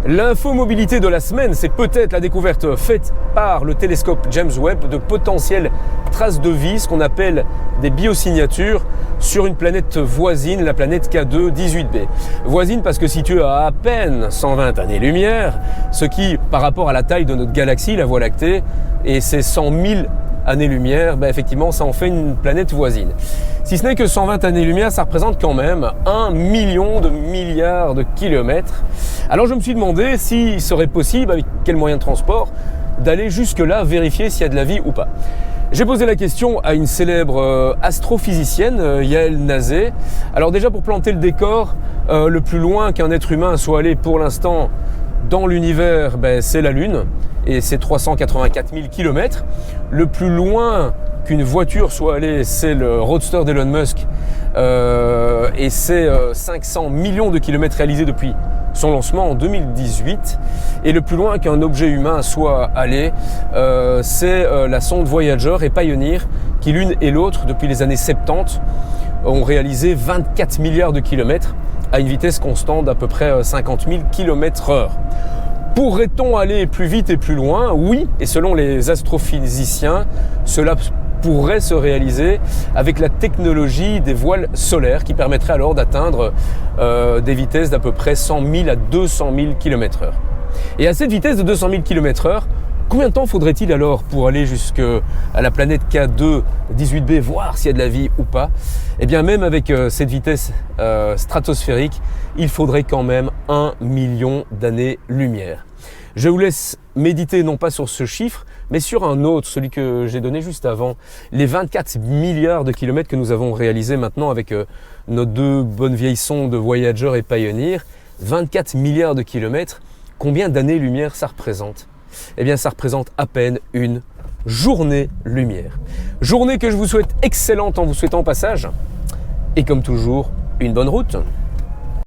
L'infomobilité de la semaine, c'est peut-être la découverte faite par le télescope James Webb de potentielles traces de vie, ce qu'on appelle des biosignatures, sur une planète voisine, la planète K2 18b. Voisine parce que située à peine 120 années-lumière, ce qui, par rapport à la taille de notre galaxie, la Voie lactée, et ses 100 000 années-lumière, effectivement, ça en fait une planète voisine. Si ce n'est que 120 années-lumière, ça représente quand même 1 million de milliards de kilomètres. Alors je me suis demandé s'il serait possible, avec quel moyen de transport, d'aller jusque-là vérifier s'il y a de la vie ou pas. J'ai posé la question à une célèbre astrophysicienne, Yael Nazé. Alors déjà, pour planter le décor, le plus loin qu'un être humain soit allé pour l'instant dans l'univers, c'est la Lune, et c'est 384 000 km. Le plus loin qu'une voiture soit allée, c'est le Roadster d'Elon Musk, et c'est 500 millions de kilomètres réalisés depuis son lancement en 2018. Et le plus loin qu'un objet humain soit allé, c'est la sonde Voyager et Pioneer, qui l'une et l'autre, depuis les années 70, ont réalisé 24 milliards de kilomètres à une vitesse constante d'à peu près 50 000 km/h. Pourrait-on aller plus vite et plus loin? Oui, et selon les astrophysiciens, cela pourrait se réaliser avec la technologie des voiles solaires qui permettrait alors d'atteindre des vitesses d'à peu près 100 000 à 200 000 km/h. Et à cette vitesse de 200 000 km/h, combien de temps faudrait-il alors pour aller jusqu'à la planète K2 18b, voir s'il y a de la vie ou pas? Eh bien, même avec cette vitesse stratosphérique, il faudrait quand même 1 million d'années-lumière. Je vous laisse méditer non pas sur ce chiffre, mais sur un autre, celui que j'ai donné juste avant. Les 24 milliards de kilomètres que nous avons réalisés maintenant avec nos deux bonnes vieilles sondes Voyager et Pioneer. 24 milliards de kilomètres, combien d'années-lumière ça représente? Eh bien, ça représente à peine une journée-lumière. Journée que je vous souhaite excellente en vous souhaitant au passage. Et comme toujours, une bonne route.